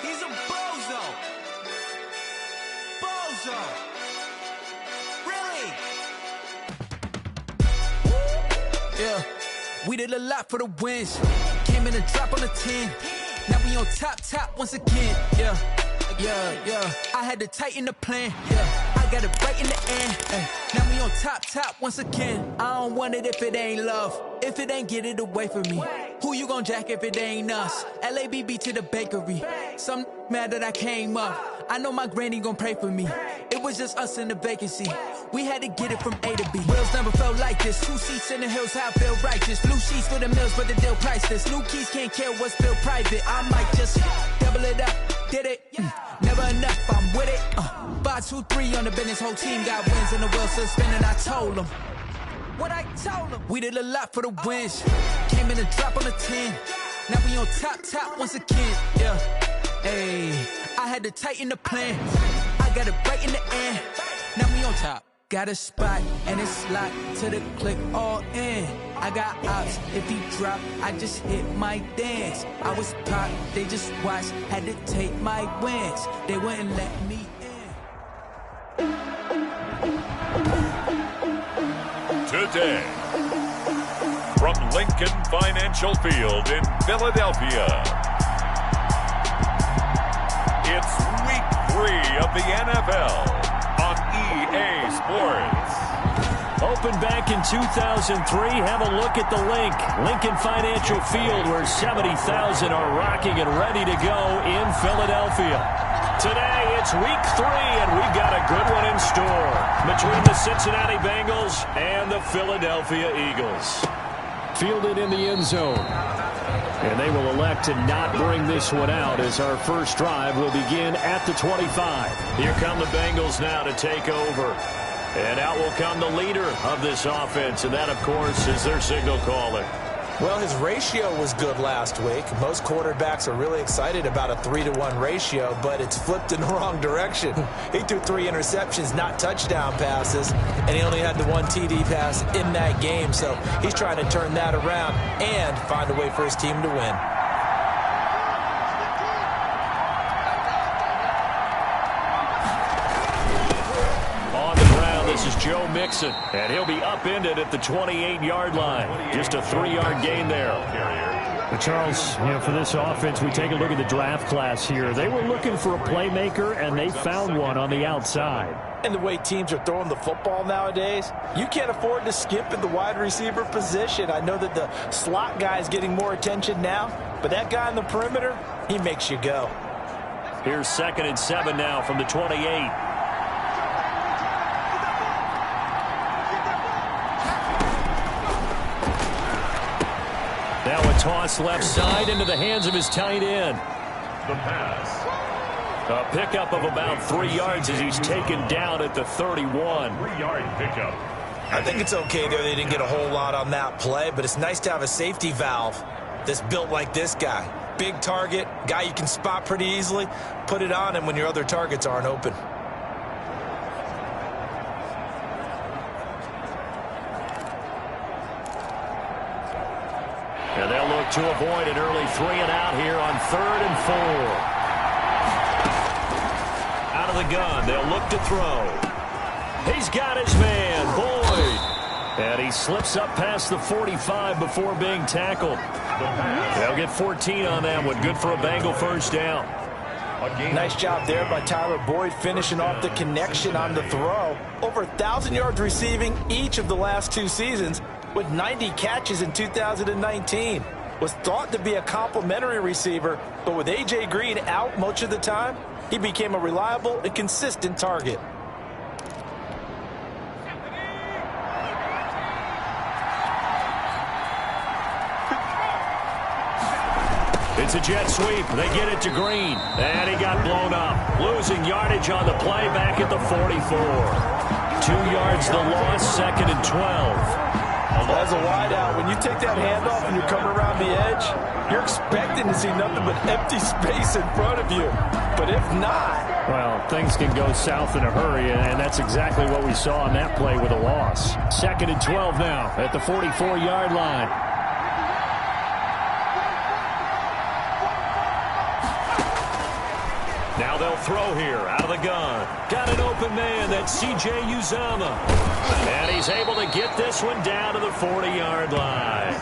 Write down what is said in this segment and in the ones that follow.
He's a bozo. Bozo. Really? Yeah. We did a lot for the wins. Came in a drop on the 10. Now we on top once again. Yeah. I had to tighten the plan. Yeah. I got it right in the end. Now we on top once again. I don't want it if it ain't love. If it ain't, get it away from me. Who you gon' jack if it ain't us? LABB to the bakery. Some mad that I came up. I know my granny gon' pray for me. It was just us in the vacancy. We had to get it from A to B. Wheels never felt like this. 2 seats in the hills, how I feel righteous. Blue sheets for the mills, but the deal priceless. New keys can't care what's still private. I might just double it up. Did it? Never enough, I'm with it. 5, 2, 3 on the business. Whole team got wins and the wheels still spinning. I told them. What I told them. We did a lot for the wins. Came in a drop on the 10. Now we on top once again. Yeah. Hey, I had to tighten the plan. I got it right in the end. Now we on top. Got a spot and it's locked to the click all in. I got ops, if he drop, I just hit my dance. I was popped, they just watched, had to take my wins. They wouldn't let me in. Today, from Lincoln Financial Field in Philadelphia, it's Week 3 of the NFL. On EA Sports. Opened back in 2003. Have a look at the link. Lincoln Financial Field, where 70,000 are rocking and ready to go in Philadelphia. Today, it's Week 3, and we've got a good one in store between the Cincinnati Bengals and the Philadelphia Eagles. Fielded in the end zone. And they will elect to not bring this one out as our first drive will begin at the 25. Here come the Bengals now to take over. And out will come the leader of this offense, and that, of course, is their signal caller. Well, his ratio was good last week. Most quarterbacks are really excited about a 3-to-1 ratio, but it's flipped in the wrong direction. He threw 3 interceptions, not touchdown passes, and he only had the 1 TD pass in that game. So he's trying to turn that around and find a way for his team to win. This is Joe Mixon, and he'll be upended at the 28-yard line. Just a 3-yard gain there. But Charles, for this offense, we take a look at the draft class here. They were looking for a playmaker, and they found one on the outside. And the way teams are throwing the football nowadays, you can't afford to skip in the wide receiver position. I know that the slot guy is getting more attention now, but that guy in the perimeter, he makes you go. Here's 2nd and 7 now from the 28. Now a toss left side into the hands of his tight end. The pass. A pickup of about 3 yards as he's taken down at the 31. 3-yard pickup. I think it's okay there. They didn't get a whole lot on that play, but it's nice to have a safety valve that's built like this guy. Big target, guy you can spot pretty easily. Put it on him when your other targets aren't open. And they'll look to avoid an early 3-and-out here on 3rd and 4. Out of the gun, they'll look to throw. He's got his man, Boyd. And he slips up past the 45 before being tackled. They'll get 14 on that one. Good for a Bengal first down. Nice job there by Tyler Boyd finishing off the connection on the throw. Over 1,000 yards receiving each of the last 2 seasons, with 90 catches in 2019. Was thought to be a complimentary receiver, but with A.J. Green out much of the time, he became a reliable and consistent target. It's a jet sweep. They get it to Green. And he got blown up. Losing yardage on the play back at the 44. 2 yards the loss, 2nd and 12. As a wideout, when you take that handoff and you come around the edge, you're expecting to see nothing but empty space in front of you. But if not... Well, things can go south in a hurry, and that's exactly what we saw on that play with a loss. 2nd and 12 now at the 44-yard line. Now they'll throw here out of the gun. Got an open man. That's C.J. Uzama. And he's able to get this one down to the 40-yard line.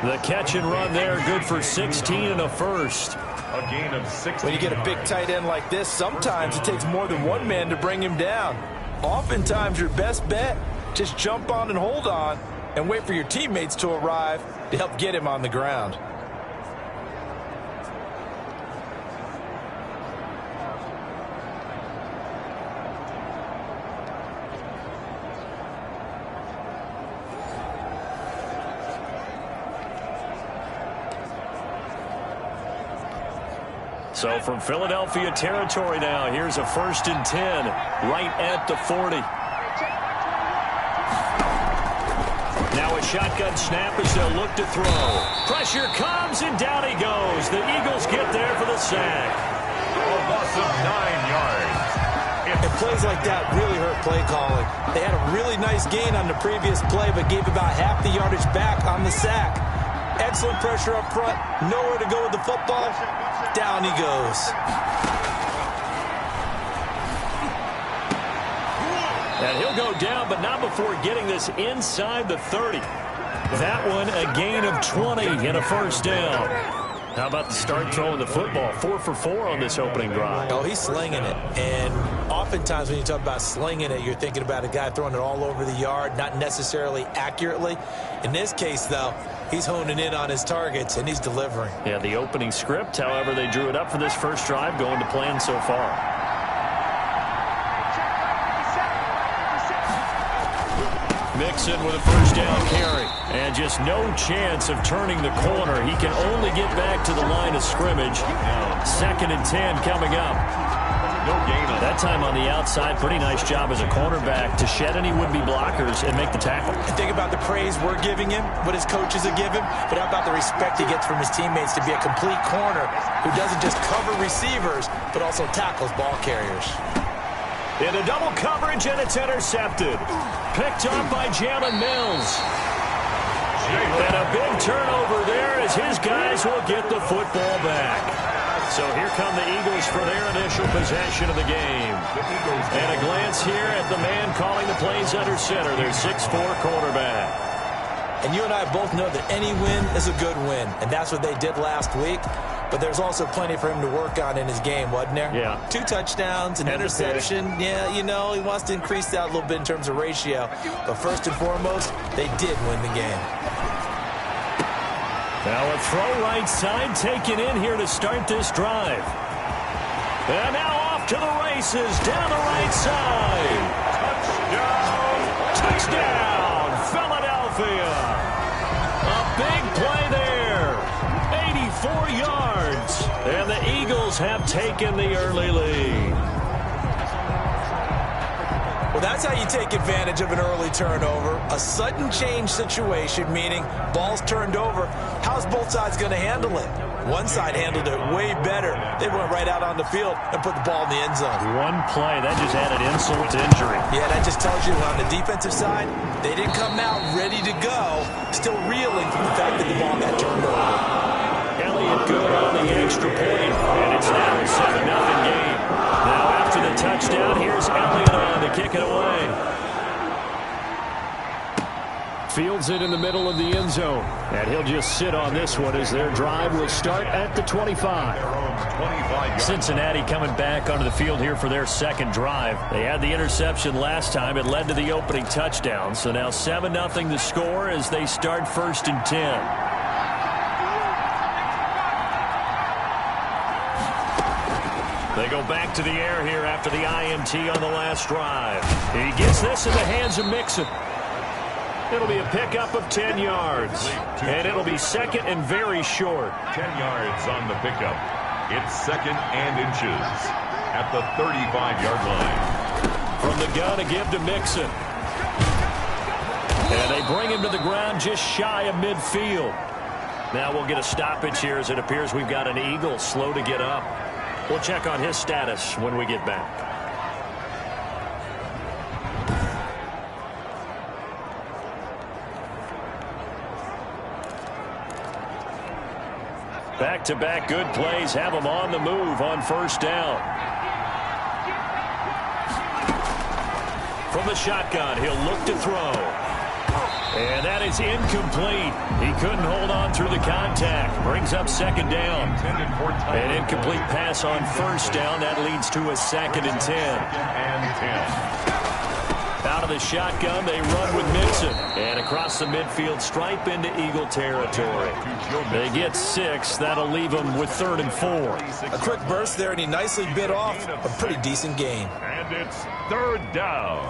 The catch and run there, good for 16 and a first. A gain of 6. When you get a big tight end like this, sometimes it takes more than one man to bring him down. Oftentimes, your best bet, just jump on and hold on and wait for your teammates to arrive to help get him on the ground. So from Philadelphia territory now, here's a 1st and 10 right at the 40. Now a shotgun snap as they'll look to throw. Pressure comes and down he goes. The Eagles get there for the sack. A loss of 9 yards. And plays like that really hurt play calling. They had a really nice gain on the previous play, but gave about half the yardage back on the sack. Excellent pressure up front. Nowhere to go with the football. Down he goes. And he'll go down, but not before getting this inside the 30. That one a gain of 20 and a first down. How about the start throwing the football? 4 for 4 on this opening drive. Oh, he's slinging it. And oftentimes when you talk about slinging it, you're thinking about a guy throwing it all over the yard, not necessarily accurately. In this case, though, he's honing in on his targets, and he's delivering. Yeah, the opening script, however, they drew it up for this first drive, going to plan so far. Mixon with a first down carry. And just no chance of turning the corner. He can only get back to the line of scrimmage. 2nd and 10 coming up. No gain on that time on the outside. Pretty nice job as a cornerback to shed any would-be blockers and make the tackle. And think about the praise we're giving him, what his coaches are giving, but how about the respect he gets from his teammates to be a complete corner who doesn't just cover receivers, but also tackles ball carriers. In a double coverage, and it's intercepted. Picked up by Jalen Mills. And a big turnover there as his guys will get the football back. So here come the Eagles for their initial possession of the game. And a glance here at the man calling the plays under center, their 6'4" quarterback. And you and I both know that any win is a good win, and that's what they did last week. But there's also plenty for him to work on in his game, wasn't there? Yeah. 2 touchdowns, an interception. Yeah, you know, he wants to increase that a little bit in terms of ratio. But first and foremost, they did win the game. Now a throw right side taken in here to start this drive. And now off to the races down the right side. Touchdown! Touchdown, Philadelphia. A big play there. 84 yards. And the Eagles have taken the early lead. Well, that's how you take advantage of an early turnover. A sudden change situation, meaning ball's turned over. How's both sides going to handle it? One side handled it way better. They went right out on the field and put the ball in the end zone. One play, that just added insult to injury. Yeah, that just tells you on the defensive side, they didn't come out ready to go, still reeling from the fact that the ball got turned over. Elliott good on the extra point, and it's now a 7-0 game. Now after the touchdown, here's Elliott on to kick it away. Fields it in the middle of the end zone, and he'll just sit on this one as their drive will start at the 25. Cincinnati coming back onto the field here for their second drive. They had the interception last time. It led to the opening touchdown, so now 7-0 the score as they start 1st and 10. They go back to the air here after the INT on the last drive. He gets this in the hands of Mixon. It'll be a pickup of 10 yards. And it'll be 2nd and very short. 10 yards on the pickup. It's 2nd and inches at the 35-yard line. From the gun, a give to Mixon. And they bring him to the ground just shy of midfield. Now we'll get a stoppage here as it appears we've got an Eagle slow to get up. We'll check on his status when we get back. Back-to-back good plays have him on the move on first down. From the shotgun, he'll look to throw. And that is incomplete. He couldn't hold on through the contact. Brings up second down. An incomplete pass on first down. That leads to a 2nd and 10. Out of the shotgun, they run with Mixon. And across the midfield stripe into Eagle territory. They get 6. That'll leave them with 3rd and 4. A quick burst there, and he nicely bit off a pretty decent gain. And it's 3rd down.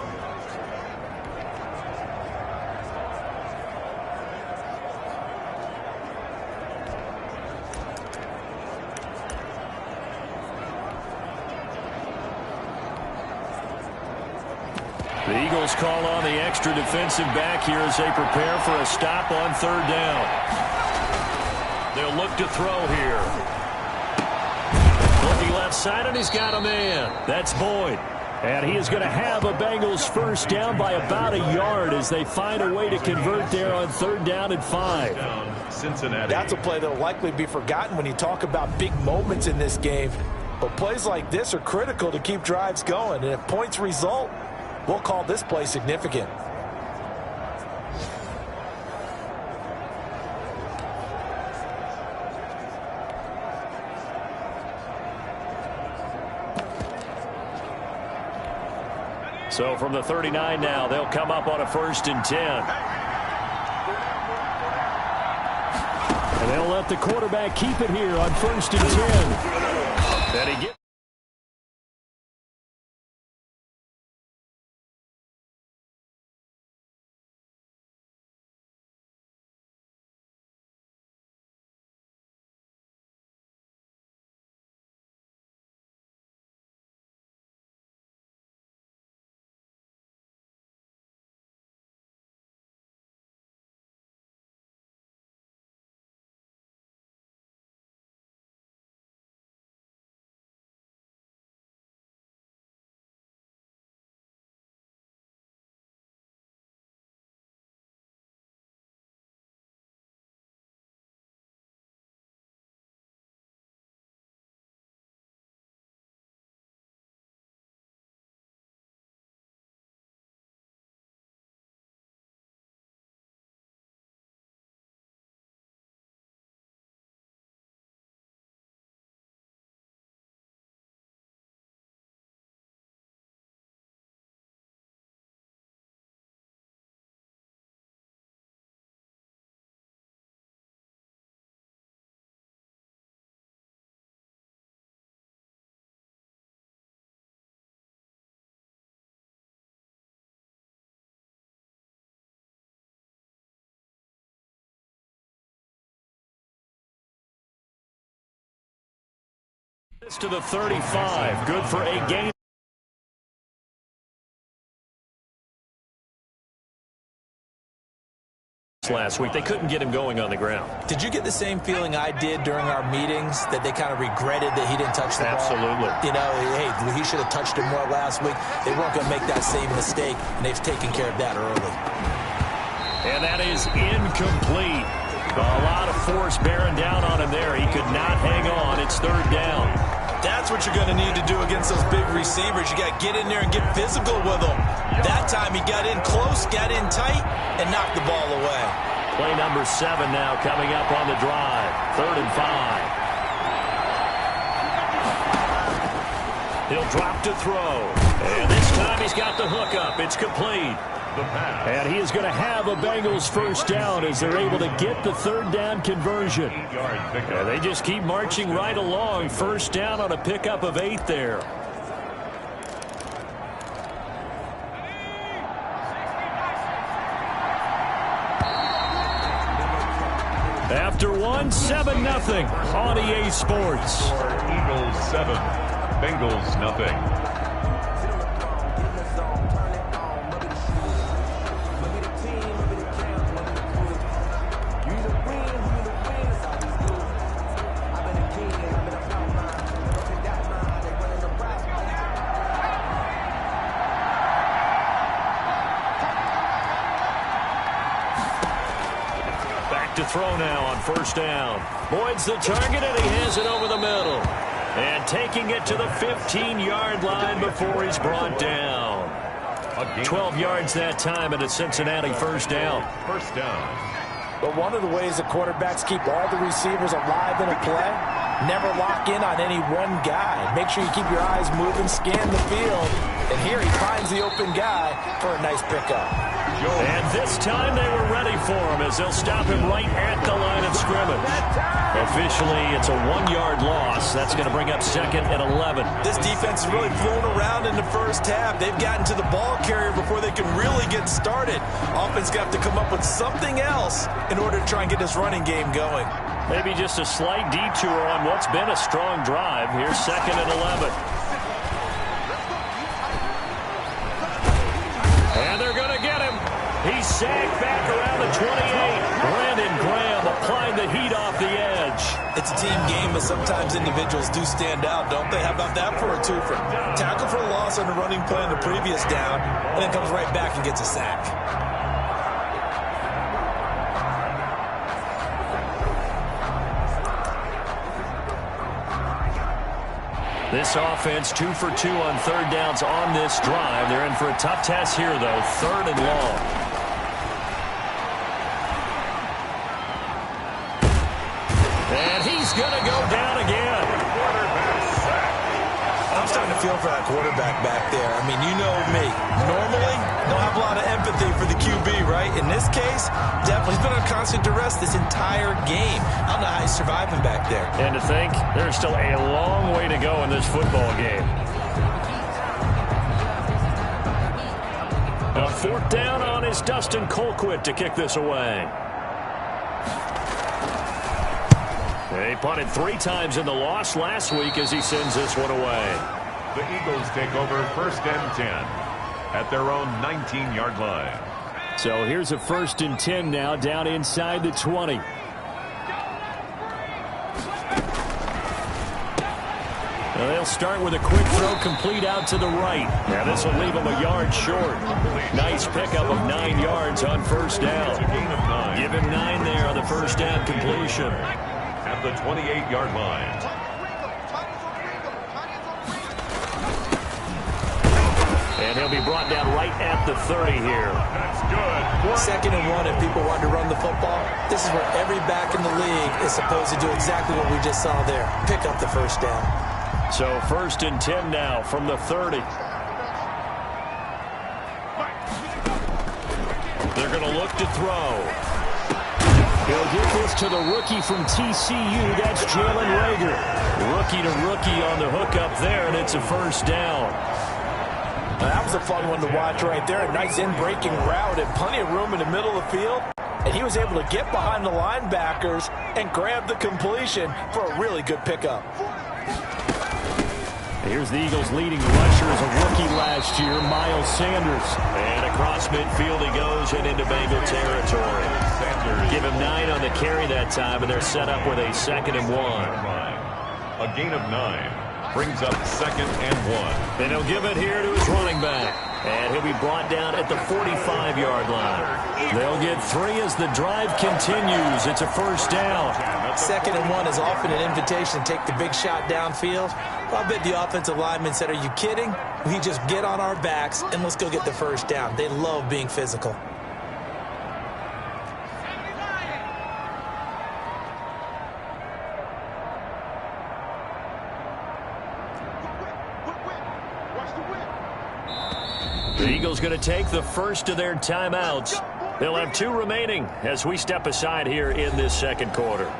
The Eagles call on the extra defensive back here as they prepare for a stop on 3rd down. They'll look to throw here. Looking left side, and he's got a man. That's Boyd. And he is going to have a Bengals first down by about a yard as they find a way to convert there on 3rd down and 5. Cincinnati. That's a play that will likely be forgotten when you talk about big moments in this game. But plays like this are critical to keep drives going. And if points result, we'll call this play significant. So from the 39 now, they'll come up on a 1st and 10. And they'll let the quarterback keep it here on 1st and 10. And he gets to the 35. Good for a gain. Last week, they couldn't get him going on the ground. Did you get the same feeling I did during our meetings, that they kind of regretted that he didn't touch the ball? Absolutely. You know, hey, he should have touched him more last week. They weren't going to make that same mistake, and they've taken care of that early. And that is incomplete. A lot of force bearing down on him there. He could not hang on. It's 3rd down. That's what you're going to need to do against those big receivers. You got to get in there and get physical with them. That time he got in close, got in tight, and knocked the ball away. Play number 7 now coming up on the drive. 3rd and 5. He'll drop to throw. And this time he's got the hook up. It's complete. And he is going to have a Bengals first down as they're able to get the 3rd down conversion. And they just keep marching right along. First down on a pickup of 8 there. After 7-0 on EA Sports. Eagles 7, Bengals nothing. throw now on first down. Boyd's the target, and he has it over the middle. And taking it to the 15-yard line before he's brought down. 12 yards that time, and a Cincinnati first down. First down. But one of the ways the quarterbacks keep all the receivers alive in a play, never lock in on any one guy. Make sure you keep your eyes moving, scan the field. And here he finds the open guy for a nice pickup. And this time they were ready for him as they'll stop him right at the line of scrimmage. Officially, it's a 1-yard loss. That's going to bring up second and 11. This defense is really flown around in the first half. They've gotten to the ball carrier before they can really get started. Offense got to come up with something else in order to try and get this running game going. Maybe just a slight detour on what's been a strong drive. Here's second and 11. And they're going to get him. He's sagged back around the 28. Brandon Graham applied the heat off the edge. It's a team game, but sometimes individuals do stand out, don't they? How about that for a twofer? Tackle for a loss on the running play on the previous down, and then comes right back and gets a sack. This offense 2 for 2 on third downs on this drive. They're in for a tough test here, though. Third and long. And he's going to go down again. I'm starting to feel for that quarterback back there. I mean, you know me. Normally, don't have a lot of empathy for the QB, right? In this case, definitely he's been on constant duress this entire game. I don't know how he's surviving back there. And to think, there's still a long way to go in this football game. On fourth down on is Dustin Colquitt to kick this away. He punted 3 times in the loss last week as he sends this one away. The Eagles take over first and 10 at their own 19-yard line. So here's a first and 10 now down inside the 20. Now they'll start with a quick throw complete out to the right. Now this will leave them a yard short. Nice pickup of 9 yards on first down. Give him 9 there on the first down completion. At the 28-yard line. And he'll be brought down right at the 30 here. That's good. Second and 1, if people want to run the football, this is where every back in the league is supposed to do exactly what we just saw there. Pick up the first down. So first and 10 now from the 30. They're going to look to throw. He'll give this to the rookie from TCU. That's Jalen Reagor. Rookie to rookie on the hook up there, and it's a first down. That was a fun one to watch right there. A nice in-breaking route and plenty of room in the middle of the field. And he was able to get behind the linebackers and grab the completion for a really good pickup. Here's the Eagles' leading rusher as a rookie last year, Miles Sanders. And across midfield he goes and into Bengal territory. Give him 9 on the carry that time, and they're set up with a second and 1. A gain of 9 brings up second and 1. Then he'll give it here to his running back. And he'll be brought down at the 45-yard line. They'll get 3 as the drive continues. It's a first down. Second and 1 is often an invitation to take the big shot downfield. Well, I bet the offensive lineman said, are you kidding? We just get on our backs and let's go get the first down. They love being physical. The Eagles going to take the first of their timeouts. They'll have 2 remaining as we step aside here in this second quarter.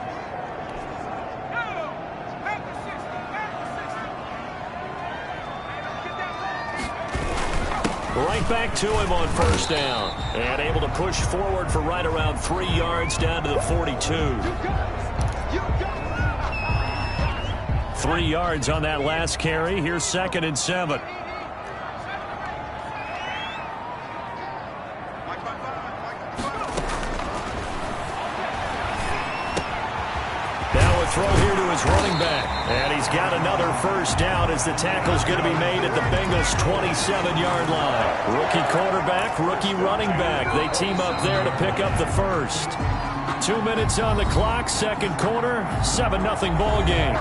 Right back to him on first down. And able to push forward for right around 3 yards down to the 42. 3 yards on that last carry. Here's second and 7. Throw here to his running back. And he's got another first down as the tackle's going to be made at the Bengals' 27-yard line. Rookie quarterback, rookie running back. They team up there to pick up the first. 2 minutes on the clock, second quarter, 7-0 ball game.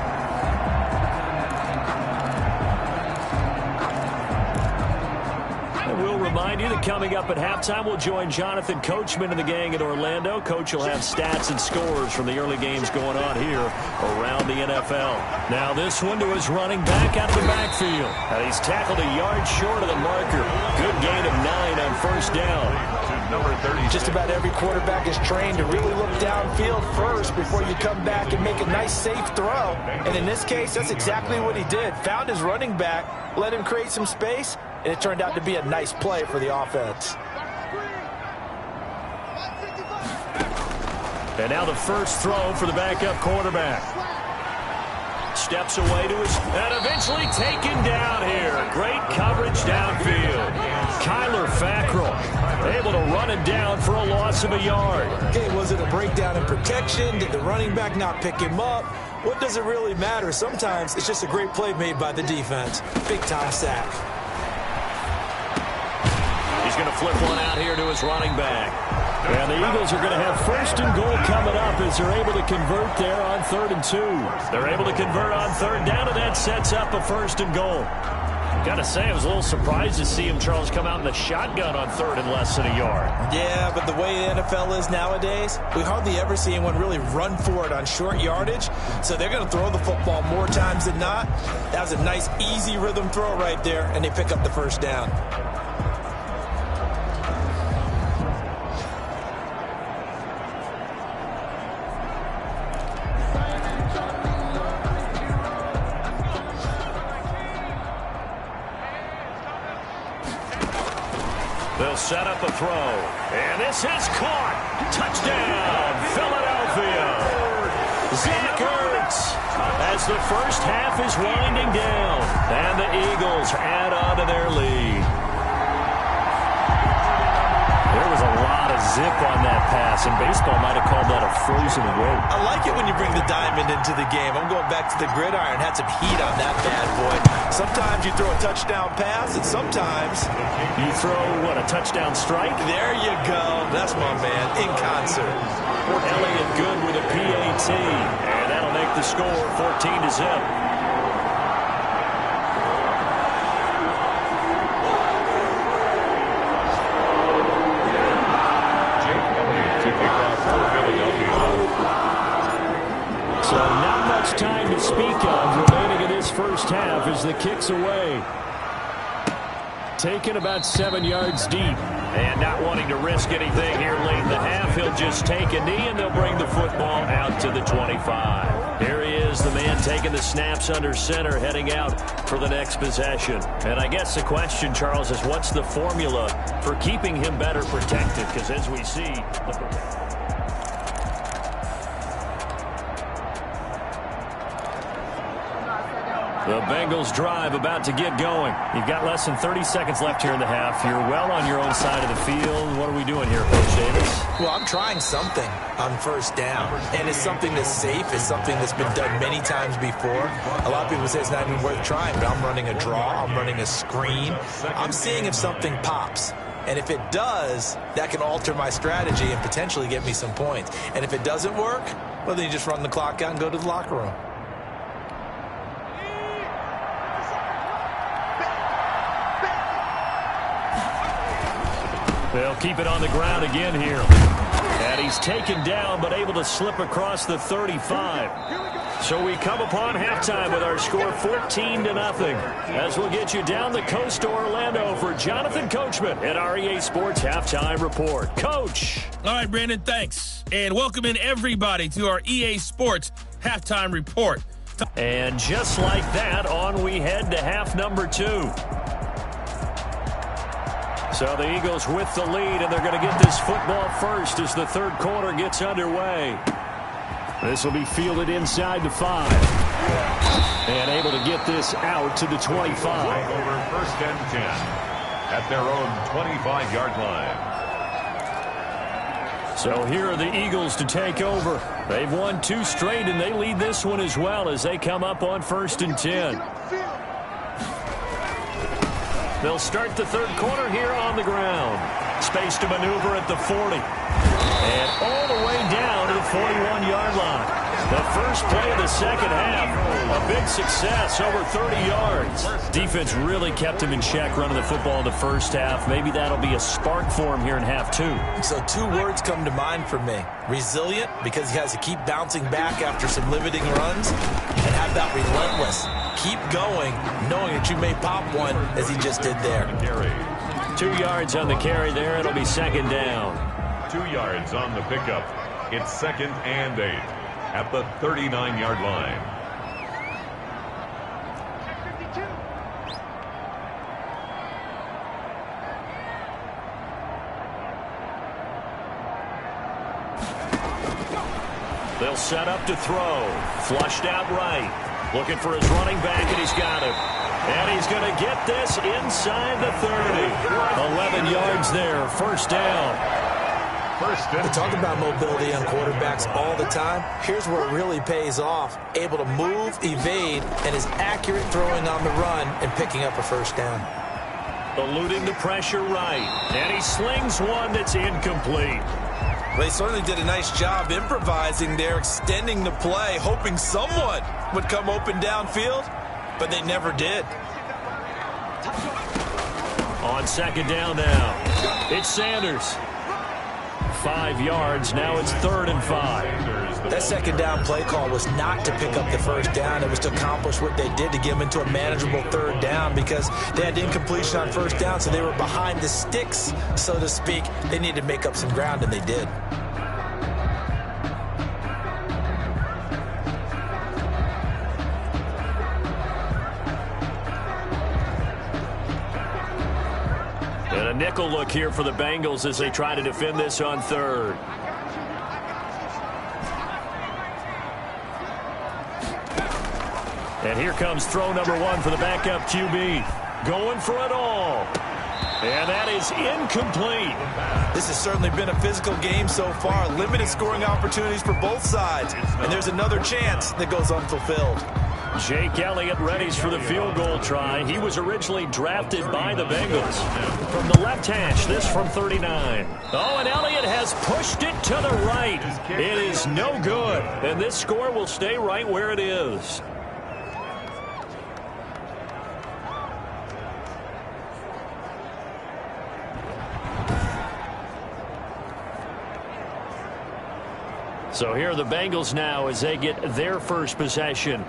And we'll remind you that coming up at halftime, we'll join Jonathan Coachman and the gang in Orlando. Coach will have stats and scores from the early games going on here around the NFL. Now this one to his running back out of the backfield. And he's tackled a yard short of the marker. Good gain of 9 on first down. Number 30. Just about every quarterback is trained to really look downfield first before you come back and make a nice, safe throw. And in this case, that's exactly what he did. Found his running back, let him create some space, and it turned out to be a nice play for the offense. And now the first throw for the backup quarterback. Steps away to his, and eventually taken down here. Great coverage downfield. Kyler Fackrell able to run it down for a loss of a yard. Okay, was it a breakdown in protection? Did the running back not pick him up? What does it really matter? Sometimes it's just a great play made by the defense. Big-time sack. He's going to flip one out here to his running back. And the Eagles are going to have first and goal coming up as they're able to convert there on 3rd and 2. They're able to convert on 3rd down, and that sets up a first and goal. Got to say, I was a little surprised to see him, Charles, come out in the shotgun on 3rd and less than a yard. Yeah, but the way the NFL is nowadays, we hardly ever see anyone really run for it on short yardage. So they're going to throw the football more times than not. That was a nice, easy rhythm throw right there, and they pick up the first down. They'll set up a throw. And this is caught. Touchdown, Philadelphia. Zach Ertz as the first half is winding down. And the Eagles add on to their lead. There was a lot of zip on that pass, and baseball might have called that a frozen rope. I like it when you bring the diamond into the game. I'm going back to the gridiron. Had some heat on that bad boy. Sometimes you throw a touchdown pass, and sometimes you throw, what, a touchdown strike? There you go. That's my man, in concert. Elliott good with a PAT, and that'll make the score 14-0. So not much time to speak of remaining in this first half as the kick's away. Taken about 7 yards deep. And not wanting to risk anything here late in the half, he'll just take a knee and they'll bring the football out to the 25. Here he is, the man taking the snaps under center, heading out for the next possession. And I guess the question, Charles, is what's the formula for keeping him better protected? Because as we see, the Bengals drive about to get going. You've got less than 30 seconds left here in the half. You're well on your own side of the field. What are we doing here, Coach Davis? Well, I'm trying something on first down. And it's something that's safe. It's something that's been done many times before. A lot of people say it's not even worth trying, but I'm running a draw. I'm running a screen. I'm seeing if something pops. And if it does, that can alter my strategy and potentially get me some points. And if it doesn't work, well, then you just run the clock out and go to the locker room. They'll keep it on the ground again here. And he's taken down, but able to slip across the 35. So we come upon halftime with our score 14-0. As we'll get you down the coast to Orlando for Jonathan Coachman at our EA Sports Halftime Report. Coach. All right, Brandon, thanks. And welcome in everybody to our EA Sports Halftime Report. And just like that, on we head to half number 2. So the Eagles with the lead, and they're going to get this football first as the third quarter gets underway. This will be fielded inside the 5. And able to get this out to the 25. Over first and 10 at their own 25-yard line. So here are the Eagles to take over. They've won 2 straight, and they lead this one as well as they come up on first and 10. They'll start the third quarter here on the ground. Space to maneuver at the 40. And all the way down to the 41-yard line. The first play of the second half, a big success, over 30 yards. Defense really kept him in check running the football in the first half. Maybe that'll be a spark for him here in half two. So two words come to mind for me. Resilient, because he has to keep bouncing back after some limiting runs. And how about relentless? Keep going, knowing that you may pop one, as he just did there. 2 yards on the carry there. It'll be second down. 2 yards on the pickup. It's 2nd and 8 at the 39-yard line. They'll set up to throw. Flushed out right. Looking for his running back, and he's got him. And he's going to get this inside the 30. 11 yards there. First down. We talk about mobility on quarterbacks all the time. Here's where it really pays off. Able to move, evade, and is accurate throwing on the run and picking up a first down. Eluding the pressure right. And he slings one that's incomplete. They certainly did a nice job improvising there, extending the play, hoping someone would come open downfield, but they never did. On second down now, it's Sanders. 5 yards, now it's 3rd and 5. That second down play call was not to pick up the first down. It was to accomplish what they did, to get them into a manageable 3rd down, because they had incompletion on first down, so they were behind the sticks, so to speak. They needed to make up some ground, and they did. And a nickel look here for the Bengals as they try to defend this on 3rd. And here comes throw number 1 for the backup QB. Going for it all. And that is incomplete. This has certainly been a physical game so far. Limited scoring opportunities for both sides. And there's another chance that goes unfulfilled. Jake Elliott readies for the field goal try. He was originally drafted by the Bengals. From the left hash, this from 39. Oh, and Elliott has pushed it to the right. It is no good. And this score will stay right where it is. So here are the Bengals now as they get their first possession.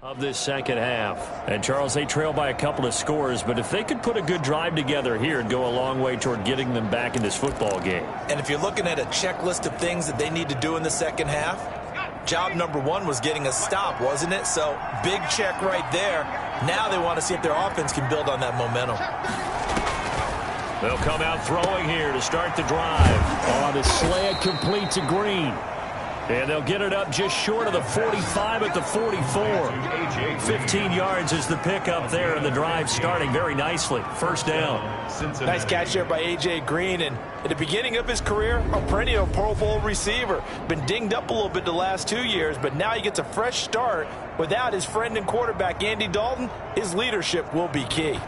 Of this second half. And, Charles, they trail by a couple of scores, but if they could put a good drive together here, it'd go a long way toward getting them back in this football game. And if you're looking at a checklist of things that they need to do in the second half, job number 1 was getting a stop, wasn't it? So, big check right there. Now they want to see if their offense can build on that momentum. They'll come out throwing here to start the drive. Oh, the slant complete to Green. And they'll get it up just short of the 45 at the 44. 15 yards is the pickup there, and the drive starting very nicely. First down. Nice catch there by A.J. Green. And at the beginning of his career, a perennial Pro Bowl receiver. Been dinged up a little bit the last 2 years, but now he gets a fresh start. Without his friend and quarterback, Andy Dalton, his leadership will be key.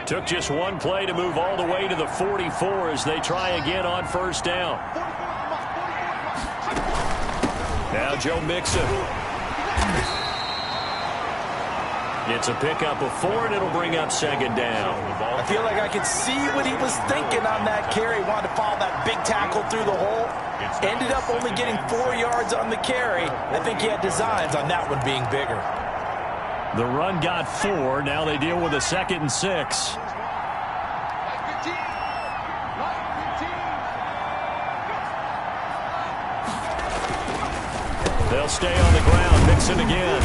Took just one play to move all the way to the 44 as they try again on first down. Now Joe Mixon. It's a pickup of 4, and it'll bring up second down. I feel like I could see what he was thinking on that carry. Wanted to follow that big tackle through the hole. Ended up only getting 4 yards on the carry. I think he had designs on that one being bigger. The run got 4. Now they deal with a 2nd and 6. They'll stay on the ground. Mixon again.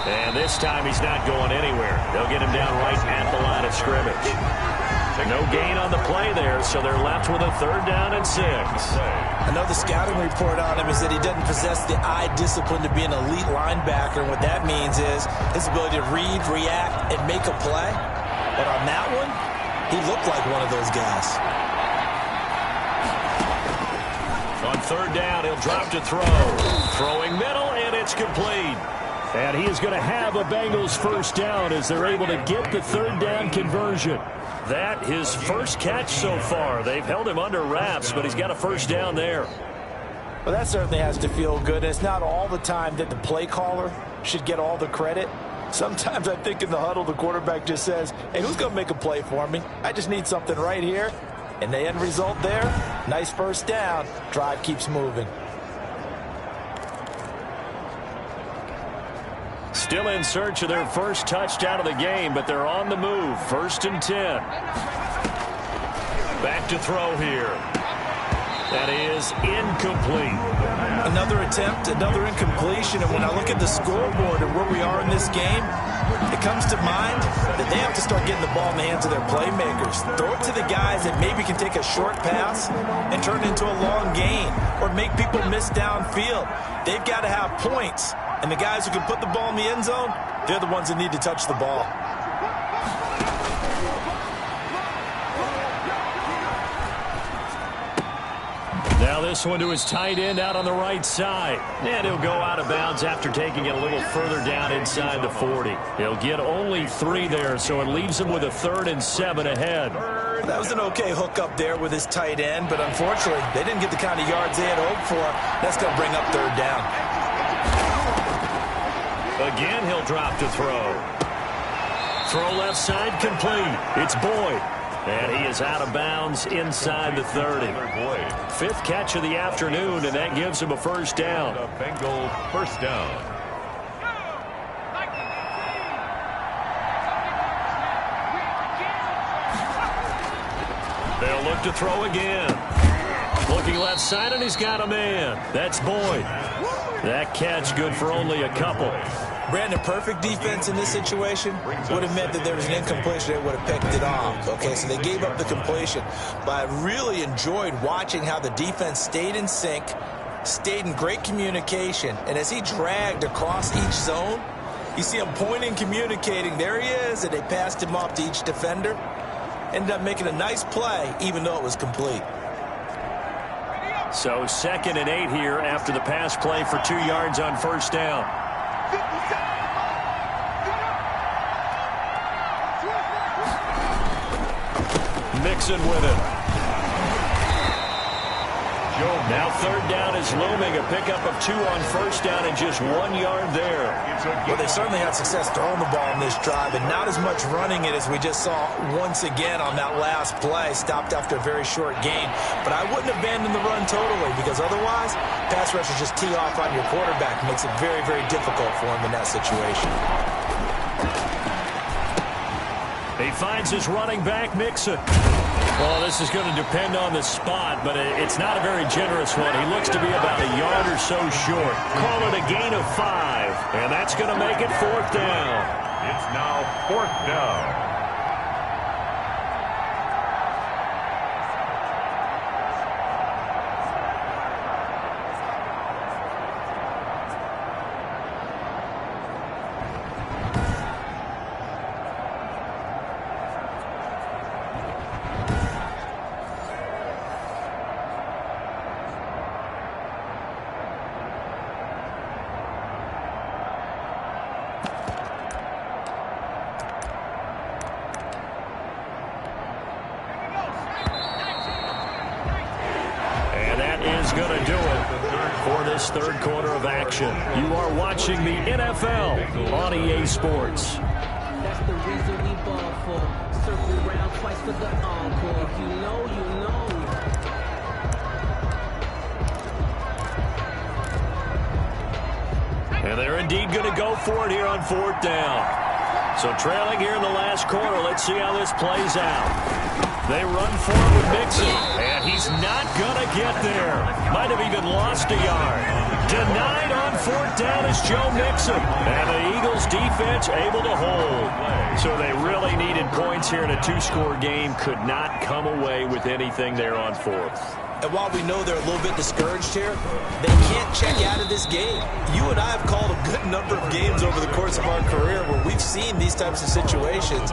And this time he's not going anywhere. They'll get him down right at the line of scrimmage. No gain on the play there, so they're left with a 3rd down and 6. I know the scouting report on him is that he doesn't possess the eye discipline to be an elite linebacker. And what that means is his ability to read, react, and make a play. But on that one, he looked like one of those guys. On 3rd down, he'll drop to throw. Throwing middle, and it's complete. And he is going to have a Bengals first down as they're able to get the 3rd down conversion. That his first catch so far. They've held him under wraps, but he's got a first down there. Well, that certainly has to feel good. And it's not all the time that the play caller should get all the credit. Sometimes I think in the huddle, the quarterback just says, hey, who's going to make a play for me? I just need something right here. And the end result there, nice first down. Drive keeps moving. Still in search of their first touchdown of the game, but they're on the move. 1st and 10. Back to throw here. That is incomplete. Another attempt, another incompletion. And when I look at the scoreboard and where we are in this game, it comes to mind that they have to start getting the ball in the hands of their playmakers. Throw it to the guys that maybe can take a short pass and turn it into a long gain or make people miss downfield. They've got to have points. And the guys who can put the ball in the end zone, they're the ones that need to touch the ball. Now this one to his tight end out on the right side. And he'll go out of bounds after taking it a little further down inside the 40. He'll get only 3 there, so it leaves him with a 3rd and 7 ahead. That was an okay hook up there with his tight end, but unfortunately, they didn't get the kind of yards they had hoped for. That's going to bring up 3rd down. Again, he'll drop to throw. Throw left side complete. It's Boyd. And he is out of bounds inside the 30. 5th catch of the afternoon, and that gives him a first down. Bengals first down. They'll look to throw again. Looking left side, and he's got a man. That's Boyd. That catch good for only a couple. Brandon, perfect defense in this situation would have meant that there was an incompletion. They would have picked it off. Okay, so they gave up the completion. But I really enjoyed watching how the defense stayed in sync, stayed in great communication. And as he dragged across each zone, you see him pointing, communicating. There he is, and they passed him off to each defender. Ended up making a nice play, even though it was complete. So 2nd and 8 here after the pass play for 2 yards on first down. Mixon with it. Now 3rd down is looming. A pickup of 2 on first down and just 1 yard there. Well, they certainly had success throwing the ball in this drive, and not as much running it as we just saw once again on that last play. Stopped after a very short gain. But I wouldn't abandon the run totally, because otherwise, pass rushers just tee off on your quarterback. Makes it very, very difficult for him in that situation. He finds his running back, Mixon. Well, this is going to depend on the spot, but it's not a very generous one. He looks to be about a yard or so short. Call it a gain of 5, and that's going to make it 4th down. It's now 4th down. Going to do it for this third quarter of action. You are watching the NFL on EA Sports. That's the reason we ball for. Circle round twice for the encore. If you know, you know. And they're indeed going to go for it here on 4th down. So trailing here in the last quarter, let's see how this plays out. They run forward with Mixon, and he's not going to get there. Might have even lost a yard. Denied on 4th down is Joe Mixon. And the Eagles defense able to hold. So they really needed points here in a 2-score game. Could not come away with anything there on 4th. And while we know they're a little bit discouraged here, they can't check out of this game. You and I have called a good number of games over the course of our career where we've seen these types of situations.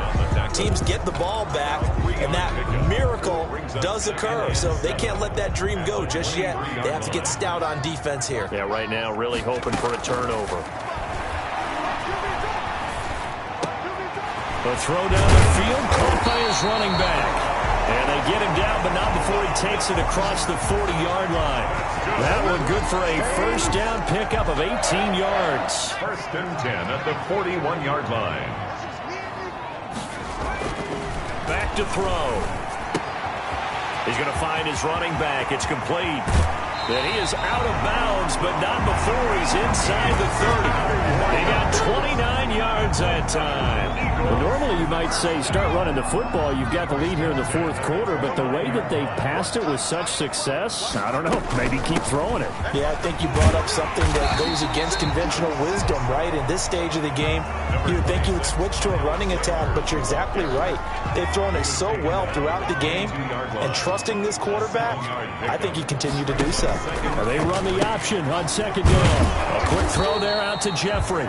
Teams get the ball back, and that miracle does occur. So they can't let that dream go just yet. They have to get stout on defense here. Yeah, right now really hoping for a turnover. The throw down the field, caught by his running back. And they get him down, but not before he takes it across the 40-yard line. That one good for a first down pickup of 18 yards. 1st and 10 at the 41-yard line. Back to throw. He's going to find his running back. It's complete. Then he is out of bounds, but not before he's inside the 30. He got 29 yards that time. Well, normally you might say start running the football. You've got the lead here in the 4th quarter, but the way that they passed it with such success, I don't know, maybe keep throwing it. Yeah, I think you brought up something that goes against conventional wisdom, right? In this stage of the game, you would think you would switch to a running attack, but you're exactly right. They've thrown it so well throughout the game, and trusting this quarterback, I think you continue to do so. They run the option on 2nd down. A quick throw there out to Jeffrey.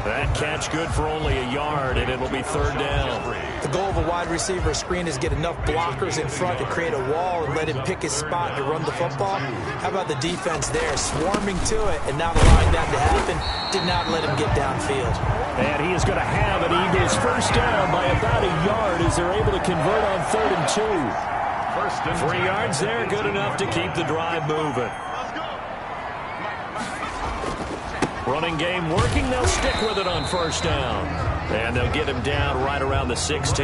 That catch good for only a yard, and it'll be 3rd down. The goal of a wide receiver screen is get enough blockers in front to create a wall and let him pick his spot to run the football. How about the defense there, swarming to it and not allowing that to happen? Did not let him get downfield. And he is going to have an Eagles first down by about a yard as they're able to convert on 3rd and 2. 3 yards there, good enough to keep the drive moving. Running game working. They'll stick with it on 1st down. And they'll get him down right around the 16.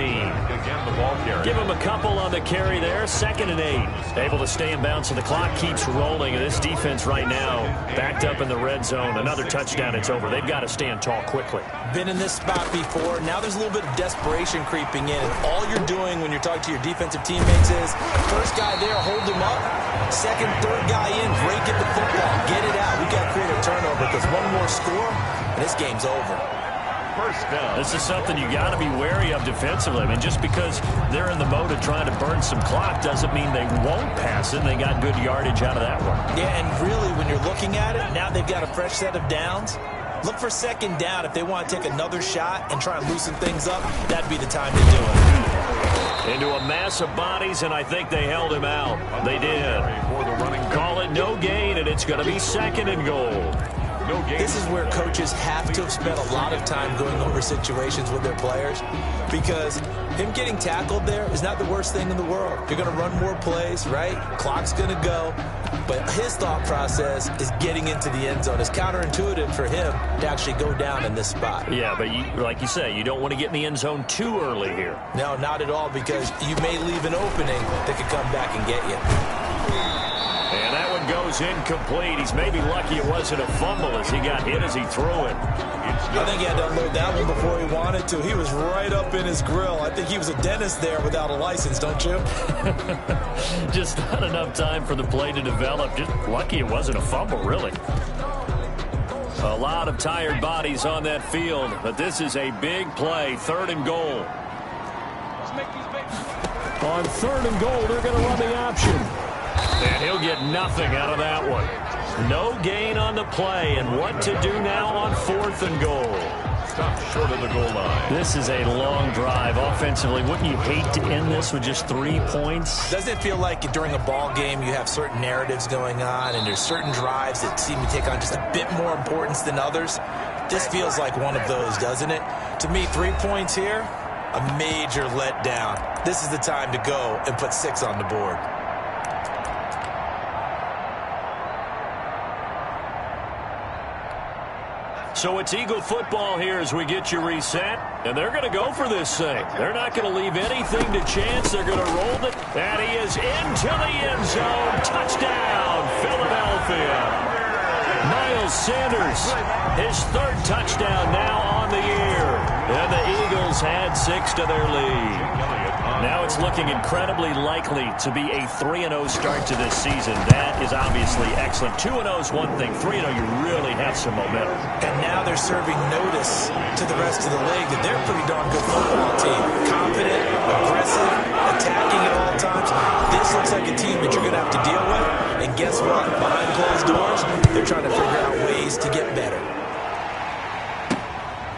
Give him a couple on the carry there. 2nd and 8. Able to stay in bounds, so the clock keeps rolling. And this defense right now backed up in the red zone. Another touchdown, it's over. They've got to stand tall quickly. Been in this spot before. Now there's a little bit of desperation creeping in. And all you're doing when you're talking to your defensive teammates is, first guy there, hold him up. 2nd, 3rd guy in, break it the football. Get it out. We got to create a turnover because one more score, and this game's over. 1st down. This is something you got to be wary of defensively. I mean, just because they're in the mode of trying to burn some clock doesn't mean they won't pass it. They got good yardage out of that one. Yeah, and really, when you're looking at it, now they've got a fresh set of downs. Look for 2nd down. If they want to take another shot and try and loosen things up, that'd be the time to do it. Into a mass of bodies, and I think they held him out. They did. Call it no gain, and it's going to be 2nd and goal. This is where coaches have to have spent a lot of time going over situations with their players, because him getting tackled there is not the worst thing in the world. You're going to run more plays, right? Clock's going to go. But his thought process is getting into the end zone. It's counterintuitive for him to actually go down in this spot. Yeah, but like you say, you don't want to get in the end zone too early here. No, not at all, because you may leave an opening that could come back and get you. And that one goes incomplete. He's maybe lucky it wasn't a fumble as he got hit as he threw it. It's I think he had to unload that one before he wanted to. He was right up in his grill. I think he was a dentist there without a license, don't you? Just not enough time for the play to develop. Just lucky it wasn't a fumble, really. A lot of tired bodies on that field, but this is a big play, 3rd and goal. On 3rd and goal, they're going to run the option. And he'll get nothing out of that one. No gain on the play, and what to do now on 4th and goal. Stop short of the goal line. This is a long drive offensively. Wouldn't you hate to end this with just 3 points? Doesn't it feel like during a ball game you have certain narratives going on and there's certain drives that seem to take on just a bit more importance than others? This feels like one of those, doesn't it? To me, 3 points here, a major letdown. This is the time to go and put 6 on the board. So it's Eagle football here as we get you reset. And they're going to go for this thing. They're not going to leave anything to chance. They're going to roll it. And he is into the end zone. Touchdown, Philadelphia. Miles Sanders, his 3rd touchdown now on the year. And the Eagles add 6 to their lead. Now it's looking incredibly likely to be a 3-0 start to this season. That is obviously excellent. 2-0 is one thing. 3-0, you really have some momentum. And now they're serving notice to the rest of the league that they're a pretty darn good football team. Confident, aggressive, attacking at all times. This looks like a team that you're going to have to deal with. And guess what? Behind closed doors, they're trying to figure out ways to get better.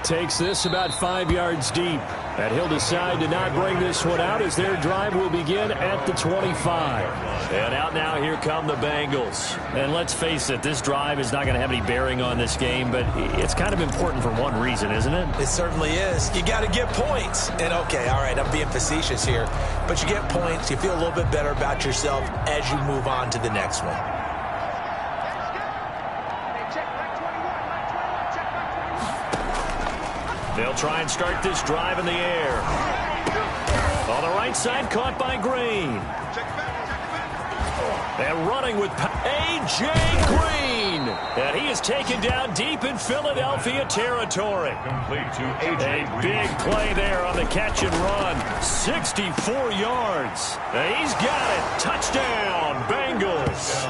Takes this about 5 yards deep. And he'll decide to not bring this one out as their drive will begin at the 25. And out now, here come the Bengals. And let's face it, this drive is not going to have any bearing on this game, but it's kind of important for one reason, isn't it? It certainly is. You got to get points. And okay, all right, I'm being facetious here, but you get points, you feel a little bit better about yourself as you move on to the next one. They'll try and start this drive in the air. On the right side, caught by Green. And running with A.J. Green. And he is taken down deep in Philadelphia territory. Complete to A.J. A big play there on the catch and run. 64 yards. And he's got it. Touchdown, Bengals.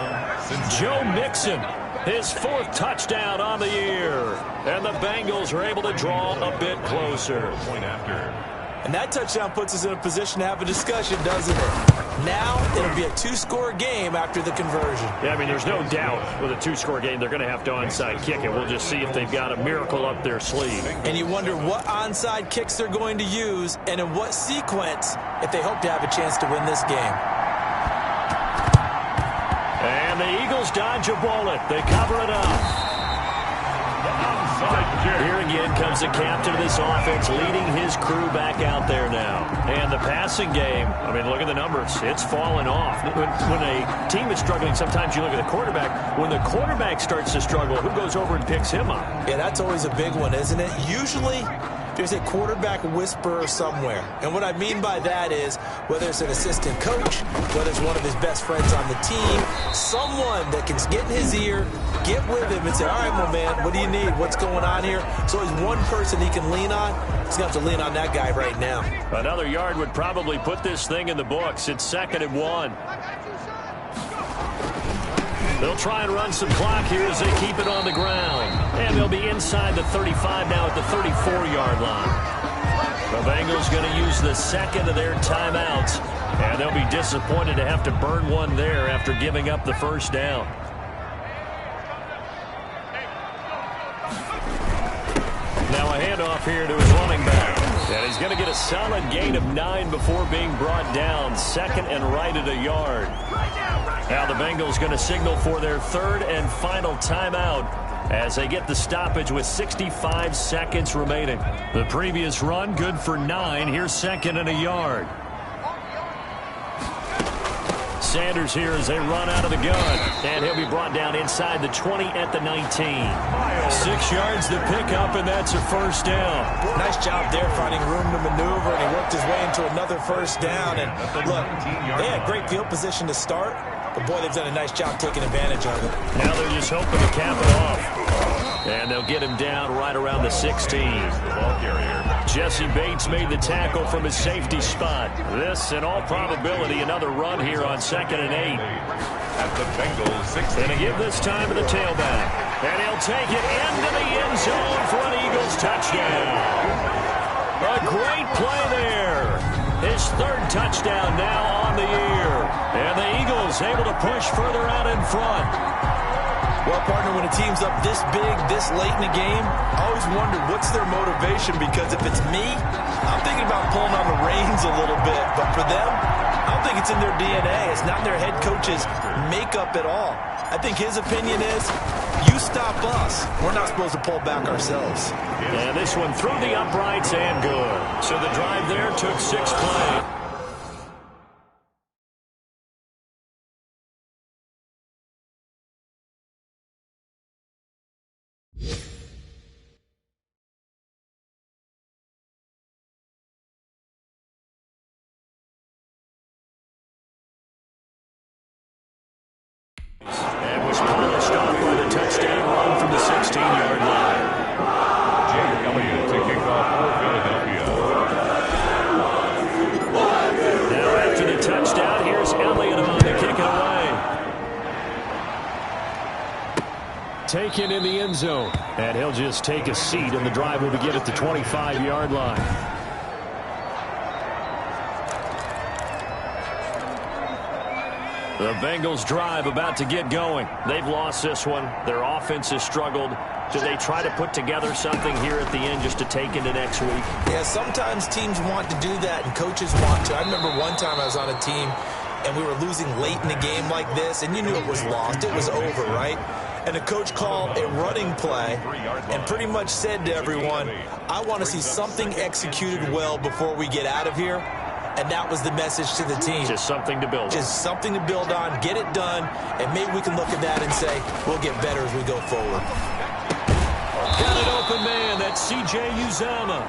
Joe Mixon, his 4th touchdown on the year. And the Bengals are able to draw a bit closer. Point after. And that touchdown puts us in a position to have a discussion, doesn't it? Now it'll be a 2-score game after the conversion. Yeah, I mean, there's no doubt with a 2-score game they're going to have to onside kick it. We'll just see if they've got a miracle up their sleeve. And you wonder what onside kicks they're going to use and in what sequence if they hope to have a chance to win this game. And the Eagles dodge a bullet. They cover it up. Here again comes the captain of this offense leading his crew back out there now. And the passing game, I mean, look at the numbers. It's fallen off. When a team is struggling, sometimes you look at the quarterback. When the quarterback starts to struggle, who goes over and picks him up? Yeah, that's always a big one, isn't it? Usually there's a quarterback whisperer somewhere. And what I mean by that is whether it's an assistant coach, whether it's one of his best friends on the team, someone that can get in his ear, get with him and say, all right, my man, what do you need? What's going on here? So there's one person he can lean on. He's going to have to lean on that guy right now. Another yard would probably put this thing in the books. It's 2nd and 1. They'll try and run some clock here as they keep it on the ground. And they'll be inside the 35 now at the 34-yard line. The Bengals going to use the 2nd of their timeouts. And they'll be disappointed to have to burn one there after giving up the 1st down. Now a handoff here to his running back. And he's going to get a solid gain of 9 before being brought down. 2nd and right at a yard. Now the Bengals going to signal for their 3rd and final timeout as they get the stoppage with 65 seconds remaining. The previous run good for 9. Here's 2nd and a yard. Sanders here as they run out of the gun. And he'll be brought down inside the 20 at the 19. 6 yards to pick up, and that's a 1st down. Nice job there finding room to maneuver, and he worked his way into another 1st down. And look, they had great field position to start, but boy, they've done a nice job taking advantage of it. Now they're just hoping to cap it off. And they'll get him down right around the 16. Jesse Bates made the tackle from his safety spot. This, in all probability, another run here on 2nd and 8. At the Bengals 16. And to give this time to the tailback. And he'll take it into the end zone for an Eagles touchdown. A great play there. His 3rd touchdown now on the year. And the Eagles able to push further out in front. Well, partner, when a team's up this big, this late in the game, I always wonder what's their motivation, because if it's me, I'm thinking about pulling on the reins a little bit. But for them, I don't think it's in their DNA. It's not in their head coach's makeup at all. I think his opinion is, you stop us. We're not supposed to pull back ourselves. And this one through the uprights and good. So the drive there took 6 plays. And was polished off by the touchdown run from the 16-yard line. Jake Elliott to kick off for Philadelphia. Now after the touchdown, here's Elliott on to kick it away. Taken in the end zone. And he'll just take a seat, and the drive will begin at the 25-yard line. The Bengals drive about to get going. They've lost this one. Their offense has struggled. Do they try to put together something here at the end just to take into next week? Yeah, sometimes teams want to do that and coaches want to. I remember one time I was on a team and we were losing late in the game like this, and you knew it was lost. It was over, right? And the coach called a running play and pretty much said to everyone, I want to see something executed well before we get out of here. And that was the message to the team. Just something to build on. Just something to build on, get it done, and maybe we can look at that and say, we'll get better as we go forward. Got an open man. That's C.J. Uzomah.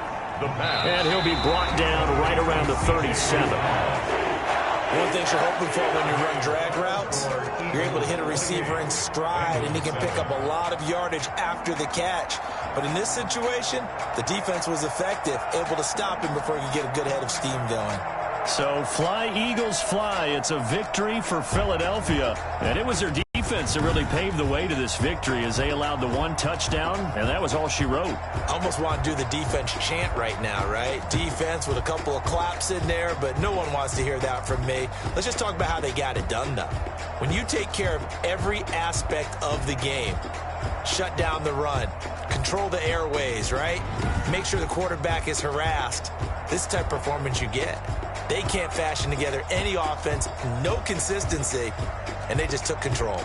And he'll be brought down right around the 37. One thing you're hoping for when you run drag routes, you're able to hit a receiver in stride, and he can pick up a lot of yardage after the catch. But in this situation, the defense was effective, able to stop him before he could get a good head of steam going. So fly, Eagles, fly. It's a victory for Philadelphia. And it was their defense that really paved the way to this victory as they allowed the 1 touchdown, and that was all she wrote. I almost want to do the defense chant right now, right? Defense with a couple of claps in there, but no one wants to hear that from me. Let's just talk about how they got it done, though. When you take care of every aspect of the game, shut down the run, control the airways, right? Make sure the quarterback is harassed. This type of performance you get. They can't fashion together any offense, no consistency, and they just took control.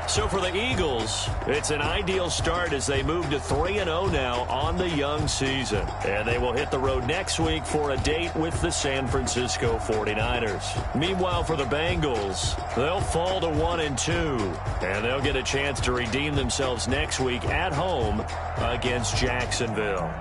So for the Eagles, it's an ideal start as they move to 3-0 now on the young season. And they will hit the road next week for a date with the San Francisco 49ers. Meanwhile, for the Bengals, they'll fall to 1-2. And they'll get a chance to redeem themselves next week at home against Jacksonville.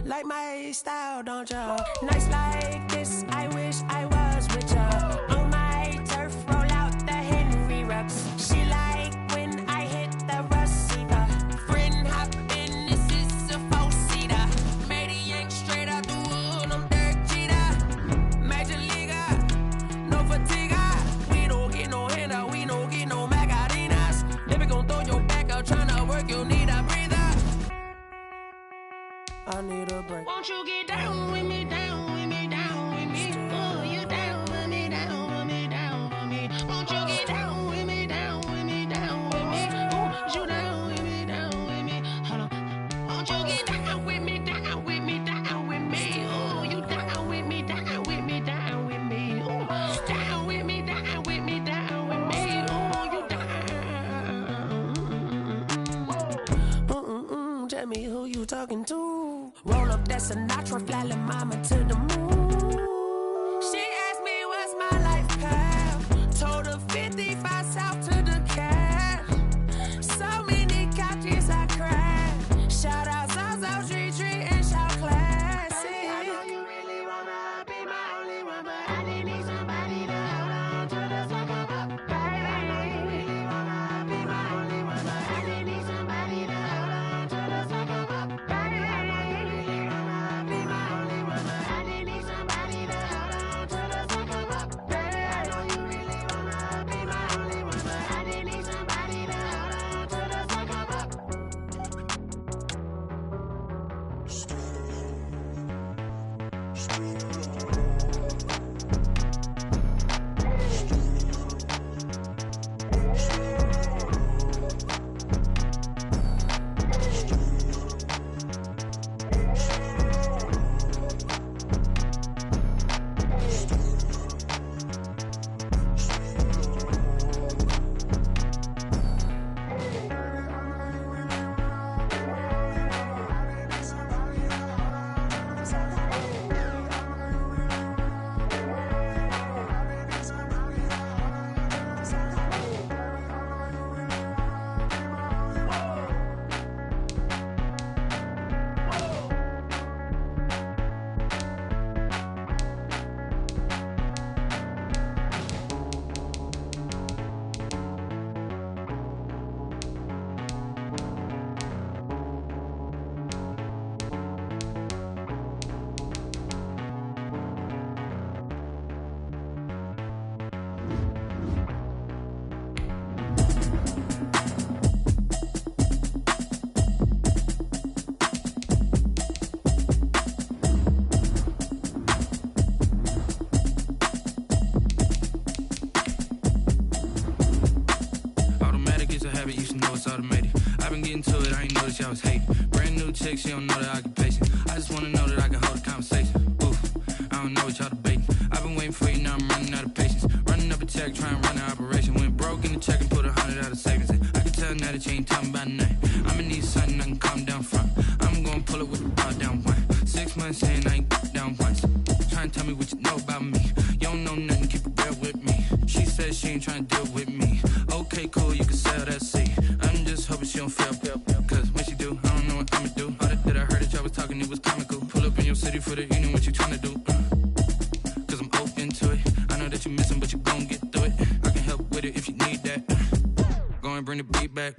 Like my style, don't ya? Nights like this, I wish I was with ya. On my turf, roll out the Henry rocks. She like when I hit the receiver. Friend hop in, this is a 4-seater. Made a yank straight out the wood, I'm Derek Jeter. Major leaguer, no fatigue. We don't get no handout, we don't get no Macarinas. Never gon' throw your back out, tryna work your knee. that's Sinatra, fly lil' mama to the moon. She asked me what's my life path. Told her 55 south to the cash. So many couches I cried. Shout out South Street and shout classic. I know you really wanna be my only one, but I didn't need somebody to hold on to the second up. Baby, I know you really wanna be my only one, but I didn't need somebody to hold on to the second up. Baby, I know you really wanna be my only one, but I didn't need somebody to hold on to the second up. Baby, I know you really wanna be my only one, but I didn't need somebody to hold on to the second up. Automatic is a habit, you should know it's automated. I've been getting to it, I ain't noticed y'all was hating. Brand new chick, she don't know the occupation. I just wanna know that I can hold a conversation. Ooh, I don't know what y'all debating. I've been waiting for you, now I'm running out of patience. Running up a check, trying to run an operation. Went broke in the check and put 100 out of savings in. I can tell now that you ain't talking about nothing. I'ma need something I can calm down from. I'm gonna pull it with the bar down one. 6 months saying I ain't down once. Trying to tell me what you know about me. You don't know nothing, keep it real with me. She says she ain't trying to deal with me. Okay, cool, you can sell that seat. I'm just hoping she don't fail. Cause when she do, I don't know what I'ma do. All that I heard that y'all was talking, it was comical. Pull up in your city for the evening, what you trying to do? Cause I'm open to it. I know that you missing, but you gon' get through it. I can help with it if you need that. Go and bring the beat back.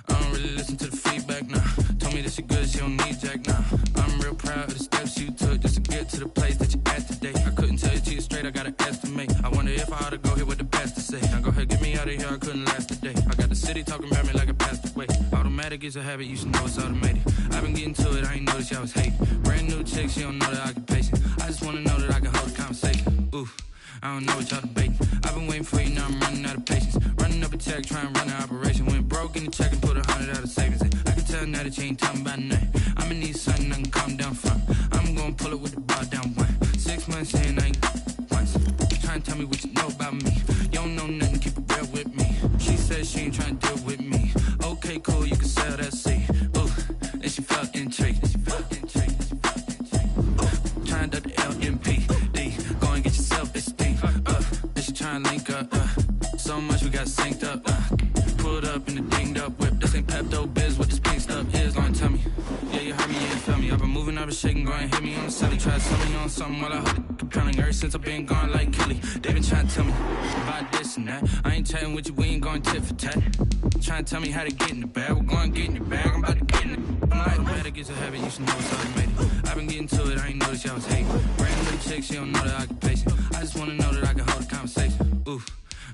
I don't really listen to the feedback, nah. Told me that she good, she don't need jack, nah. I'm real proud of the steps you took just to get to the place that you at today. I couldn't tell you to you straight, I gotta estimate. I wonder if I ought to go here with the best to say. Now go ahead, get me out of here, I couldn't last a day. I got the city talking about me like I passed away. Automatic is a habit, you should know it's automated. I've been getting to it, I ain't noticed y'all was hating. Brand new chick, she don't know the occupation. I just wanna know that I can hold a conversation. Ooh, I don't know what y'all debating. I've been waiting for you, now I'm running out of patience. Running up a check, trying to run an operation. Went broke in the check and put 100 out of savings in. I can tell now that you ain't talking about nothing. I'ma need something I can calm down from. I'm gonna pull it with the bar down one. 6 months saying I ain't once. Trying to tell me what you know about me. You don't know nothing, keep it real with me. She says she ain't trying to deal with me. Okay, cool, you can sell that seat. Ooh, and she felt intrigued. Trying to duck the LMPD. Go and get your self-esteem. And she trying to link up. So much we got synced up. Pulled up in the dinged up whip. This ain't Pepto-Biz, what this pink stuff is. Gonna tell me. Yeah, you heard me, yeah, you felt me. I've been moving, I've been shaking, go and hit me on the celly. Try to sell me on something while I hold it compelling. Ever since I've been gone like Kelly. They been trying to tell me about this and that. I ain't chatting with you, we ain't going tit for tat. Trying to tell me how to get in the bag. We're going to get in the bag, I'm about to get in it. I'm like, automatic is a habit, you should know it's automated. I've been getting to it, I ain't noticed y'all was hating. Brand new chick, she don't know the occupation. I just wanna know that I can hold a conversation. Ooh,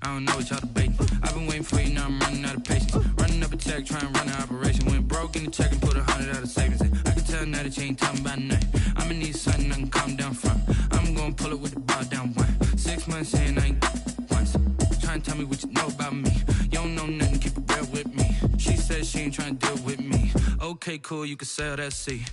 I don't know what y'all debating. I've been waiting for you, now I'm running out of patience. Running up a check, trying to run an operation. Went broke in the check and put 100 out of savings in. I can tell now that you ain't talking about nothing. I'ma need something I can calm down from. I'm gonna pull it with the bar down one. 6 months saying I ain't once. Trying to tell me what you know about me. You don't know nothing, keep it real with me. She says she ain't trying to deal with me. Okay, cool, you can sell that seat.